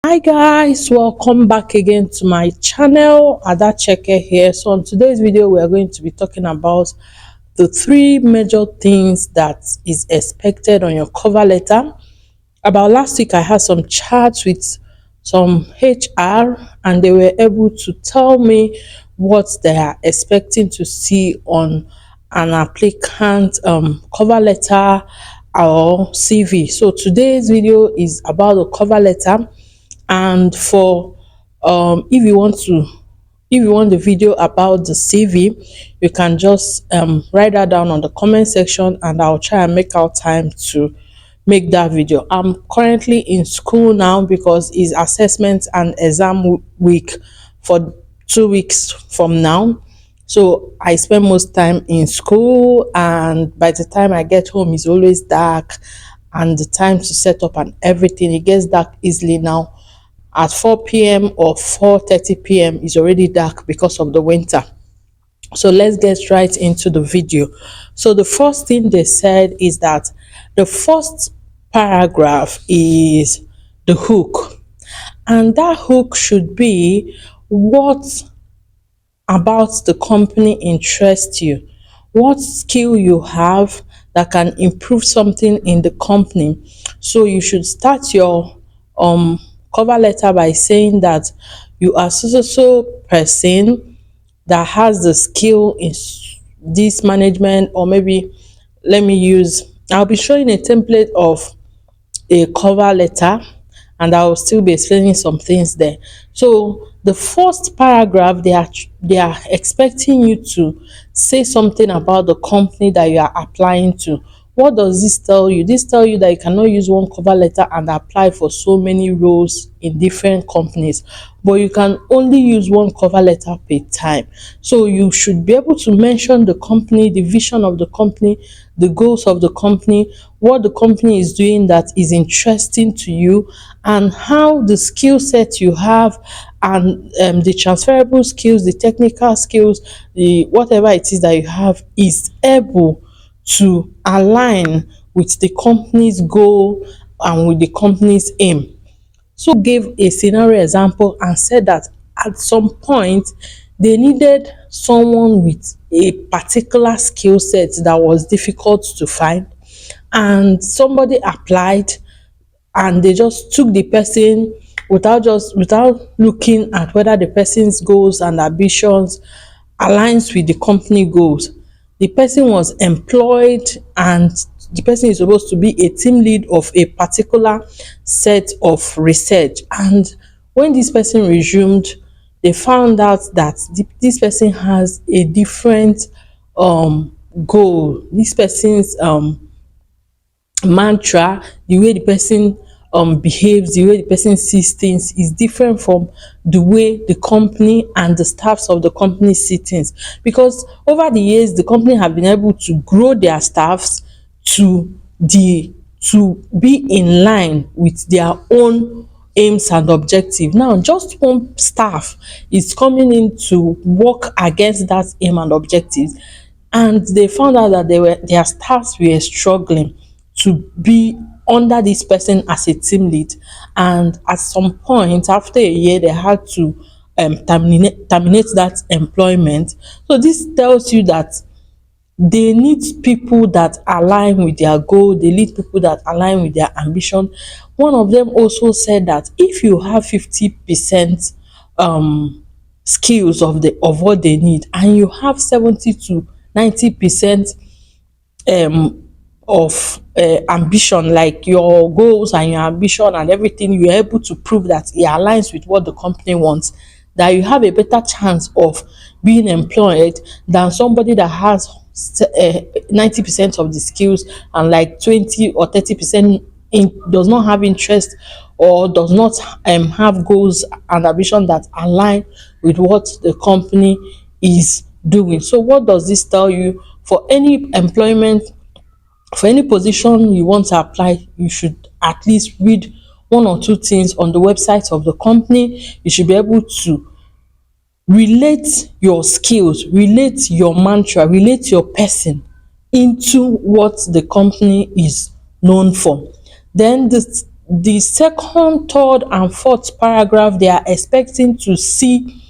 Hi guys, welcome back again to my channel. Ada Cheke here. So on today's video we are going to be talking about the three major things that is expected on your cover letter. About last week I had some chats with some HR and they were able to tell me what they are expecting to see on an applicant cover letter or CV. So today's video is about the cover letter, and for if you want the video about the CV, you can just write that down on the comment section and I'll try and make out time to make that video. I'm currently in school now because it's assessment and exam week for 2 weeks from now. So I spend most time in school, and by the time I get home it's always dark, and the time to set up and everything, it gets dark easily now. At 4 p.m. or 4:30 p.m. is already dark because of the winter. So let's get right into the video. So the first thing they said is that the first paragraph is the hook, and that hook should be what about the company interests you, what skill you have that can improve something in the company. So you should start your cover letter by saying that you are so person that has the skill in this management, or maybe let me use, I'll be showing a template of a cover letter and I will still be explaining some things there. So the first paragraph, they are expecting you to say something about the company that you are applying to. What does this tell you? This tell you that you cannot use one cover letter and apply for so many roles in different companies, but you can only use one cover letter per time. So you should be able to mention the company, the vision of the company, the goals of the company, what the company is doing that is interesting to you, and how the skill set you have, and the transferable skills, the technical skills, the whatever it is that you have is able to align with the company's goal and with the company's aim. So gave a scenario example and said that at some point they needed someone with a particular skill set that was difficult to find, and somebody applied and they just took the person without looking at whether the person's goals and ambitions aligns with the company goals. The person was employed, and the person is supposed to be a team lead of a particular set of research. And when this person resumed, they found out that this person has a different goal. This person's mantra, the way the person behaves, the way the person sees things is different from the way the company and the staffs of the company see things. Because over the years the company have been able to grow their staffs to be in line with their own aims and objective. Now just one staff is coming in to work against that aim and objective, and they found out that their staffs were struggling to be under this person as a team lead. And at some point after a year they had to terminate that employment. So this tells you that they need people that align with their goal, they need people that align with their ambition. One of them also said that if you have 50% skills of what they need, and you have 70 to 90% of ambition, like your goals and your ambition and everything, you're able to prove that it aligns with what the company wants, that you have a better chance of being employed than somebody that has 90% of the skills and like 20 or 30% does not have interest, or does not have goals and ambition that align with what the company is doing. So what does this tell you? For any employment, for any position you want to apply, you should at least read one or two things on the website of the company. You should be able to relate your skills, relate your mantra, relate your person into what the company is known for. Then the second, third, and fourth paragraph, they are expecting to see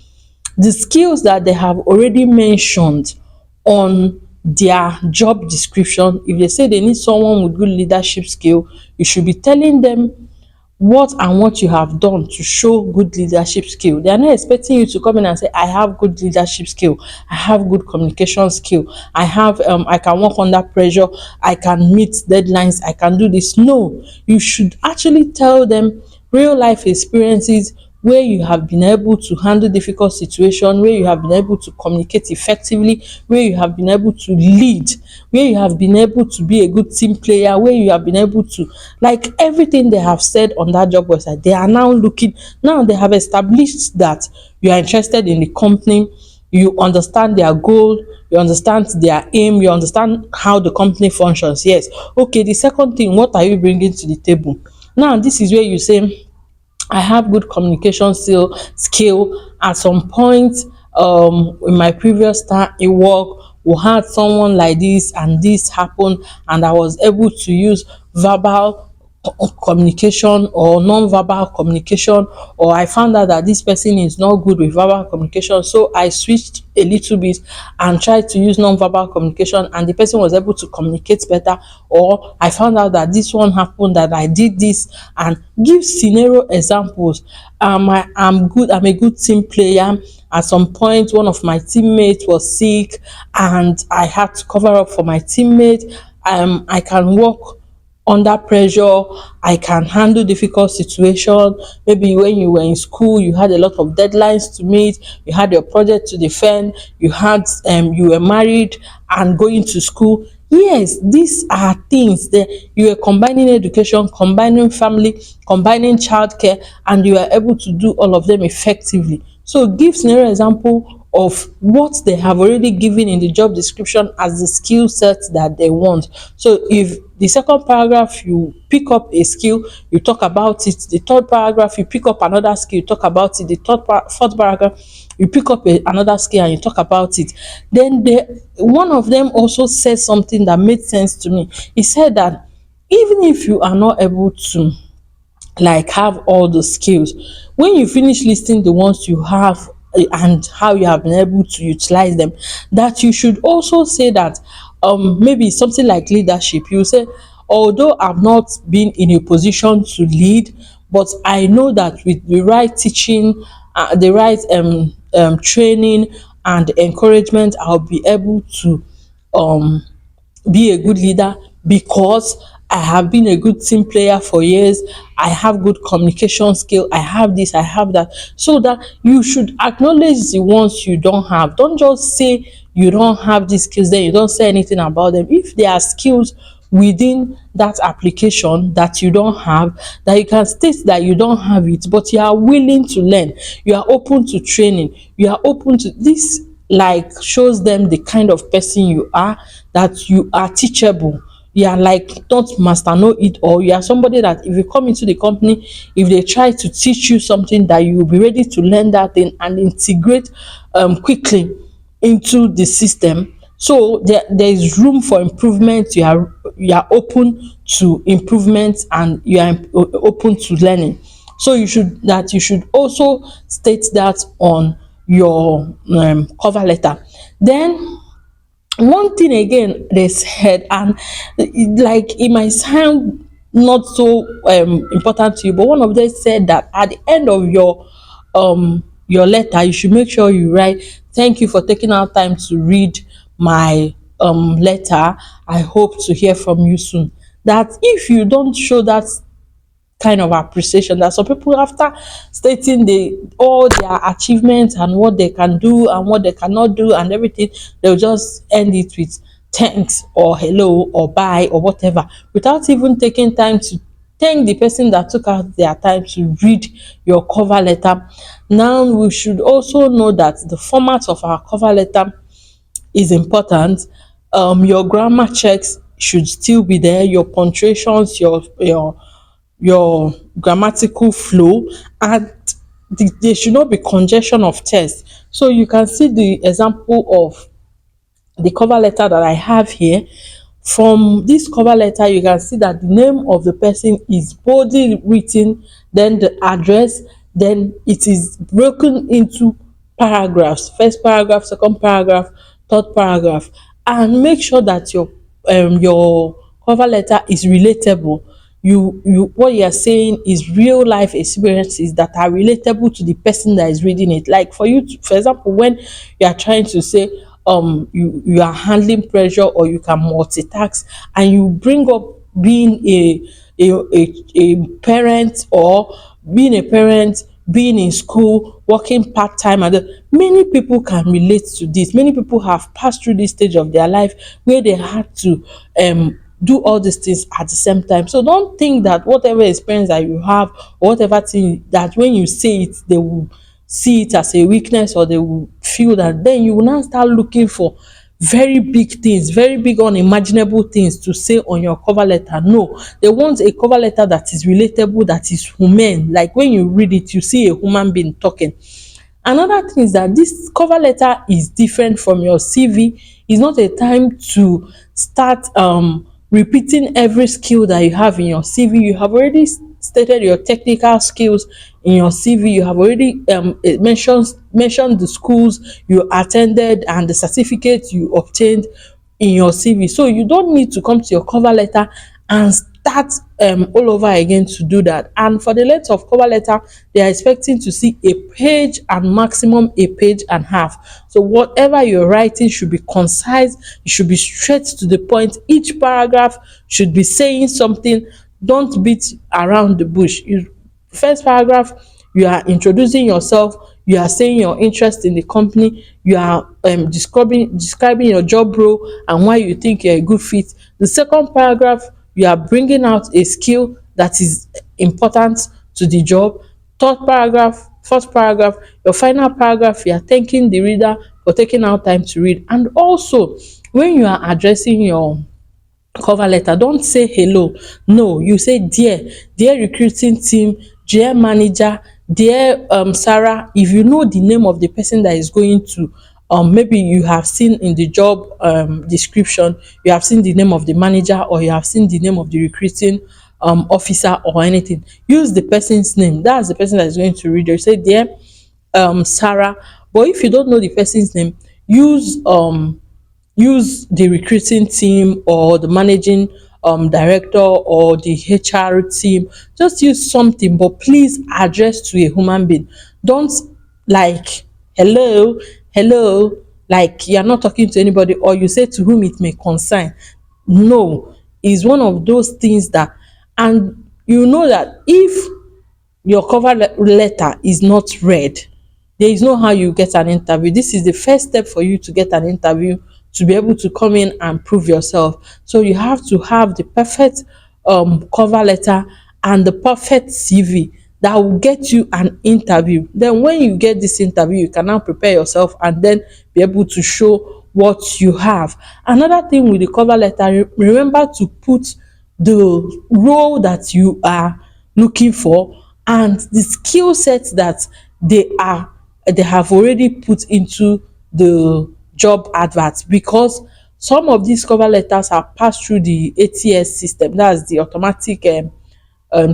the skills that they have already mentioned on their job description. If they say they need someone with good leadership skill, you should be telling them what you have done to show good leadership skill. They are not expecting you to come in and say, I have good leadership skill, I have good communication skill, I can work under pressure, I can meet deadlines, I can do this. No, you should actually tell them real life experiences where you have been able to handle difficult situation, where you have been able to communicate effectively, where you have been able to lead, where you have been able to be a good team player, where you have been able to, like, everything they have said on that job website. They are now looking, now they have established that you are interested in the company, you understand their goal, you understand their aim, you understand how the company functions. Yes, okay, the second thing, what are you bringing to the table? Now this is where you say, I have good communication skill. At some point, in my previous time in work, we had someone like this and this happened, and I was able to use verbal communication or non-verbal communication, or I found out that this person is not good with verbal communication, so I switched a little bit and tried to use non-verbal communication, and the person was able to communicate better. Or I found out that this one happened, that I did this, and give scenario examples. I'm a good team player. At some point, one of my teammates was sick and I had to cover up for my teammate. I can work under pressure, I can handle difficult situation. Maybe when you were in school, you had a lot of deadlines to meet, you had your project to defend, you were married and going to school. Yes, these are things that you are combining education, combining family, combining childcare, and you are able to do all of them effectively. So give scenario example of what they have already given in the job description as the skill set that they want. So if the second paragraph you pick up a skill, you talk about it. The third paragraph you pick up another skill, you talk about it. The fourth paragraph you pick up another skill and you talk about it. Then one of them also said something that made sense to me. He said that even if you are not able to, like, have all the skills, when you finish listing the ones you have, and how you have been able to utilize them, that you should also say that, maybe something like leadership, you say, although I've not been in a position to lead, but I know that with the right teaching, the right training and encouragement, I'll be able to um be a good leader because I have been a good team player for years. I have good communication skill. I have this, I have that. So that you should acknowledge the ones you don't have. Don't just say you don't have these skills, then you don't say anything about them. If there are skills within that application that you don't have, that you can state that you don't have it, but you are willing to learn, you are open to training, you are open to this, like, shows them the kind of person you are, that you are teachable. You are, like, not master know it all. You are somebody that if you come into the company, if they try to teach you something, that you will be ready to learn that thing and integrate quickly into the system. So there is room for improvement. You are open to improvement and you are open to learning. So you should also state that on your cover letter. Then one thing again they said, and like, it might sound not so important to you, but one of them said that at the end of your letter, you should make sure you write, thank you for taking out time to read my letter, I hope to hear from you soon. That if you don't show that kind of appreciation, that some people, after stating all their achievements and what they can do and what they cannot do and everything, they'll just end it with thanks or hello or bye or whatever, without even taking time to thank the person that took out their time to read your cover letter. Now we should also know that the format of our cover letter is important. Your grammar checks should still be there, your punctuations, your grammatical flow, and there should not be congestion of text. So you can see the example of the cover letter that I have here. From this cover letter, you can see that the name of the person is boldly written, then the address, then it is broken into paragraphs: first paragraph, second paragraph, third paragraph. And make sure that your cover letter is relatable. You what you are saying is real life experiences that are relatable to the person that is reading it. Like for you to, for example, when you are trying to say you are handling pressure, or you can multitask, and you bring up being a parent, or being in school, working part-time, and many people can relate to this. Many people have passed through this stage of their life where they had to do all these things at the same time. So don't think that whatever experience that you have, or whatever thing, that when you say it, they will see it as a weakness, or they will feel that, then you will now start looking for very big things, very big unimaginable things to say on your cover letter. No, they want a cover letter that is relatable, that is human. Like when you read it, you see a human being talking. Another thing is that this cover letter is different from your CV. It's not a time to start repeating every skill that you have in your CV. You have already stated your technical skills in your CV. You have already mentioned the schools you attended and the certificates you obtained in your CV. So you don't need to come to your cover letter and start all over again to do that. And for the length of cover letter, they are expecting to see a page and maximum a page and a half. So whatever you're writing should be concise, it should be straight to the point. Each paragraph should be saying something. Don't beat around the bush. First paragraph, you are introducing yourself, you are saying your interest in the company, you are describing your job role and why you think you're a good fit. The second paragraph, you are bringing out a skill that is important to the job. Third paragraph, fourth paragraph, your final paragraph, you are thanking the reader for taking out time to read. And also, when you are addressing your cover letter, don't say hello. No, you say dear recruiting team, dear manager, dear Sarah. If you know the name of the person that is going to, maybe you have seen in the job description, you have seen the name of the manager, or you have seen the name of the recruiting officer or anything, use the person's name. That's the person that is going to read. You say dear Sarah. But if you don't know the person's name, use the recruiting team, or the managing director, or the HR team. Just use something, but please address to a human being. Don't like hello, like you're not talking to anybody, or you say to whom it may concern. No, it's one of those things that, and you know that if your cover letter is not read, there is no how you get an interview. This is the first step for you to get an interview, to be able to come in and prove yourself. So you have to have the perfect cover letter and the perfect CV that will get you an interview. Then when you get this interview, you can now prepare yourself and then be able to show what you have. Another thing with the cover letter, remember to put the role that you are looking for and the skill sets that they have already put into the job advert, because some of these cover letters are passed through the ATS system. That's the automatic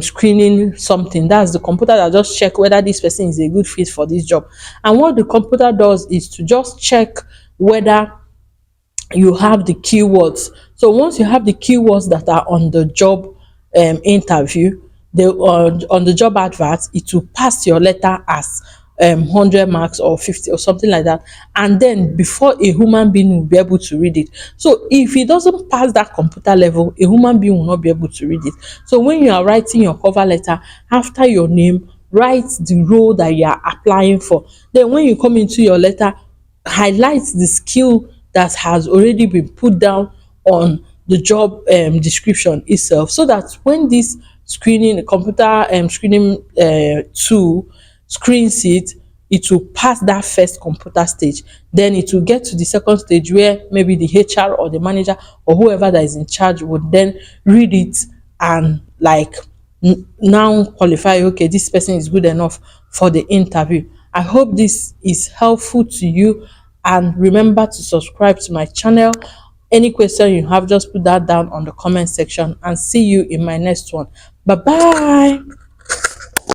screening something. That's the computer that just check whether this person is a good fit for this job. And what the computer does is to just check whether you have the keywords. So once you have the keywords that are on the job interview, on the job advert, it will pass your letter as 100 marks or 50 or something like that. And then before a human being will be able to read it. So if it doesn't pass that computer level, a human being will not be able to read it. So when you are writing your cover letter, after your name, write the role that you are applying for. Then when you come into your letter, highlight the skill that has already been put down on the job description itself, so that when this screening computer screening tool screens it, it will pass that first computer stage. Then it will get to the second stage, where maybe the HR or the manager or whoever that is in charge would then read it and like now qualify, okay, this person is good enough for the interview. I hope this is helpful to you, and remember to subscribe to my channel. Any question you have, just put that down on the comment section, and see you in my next one. Bye bye.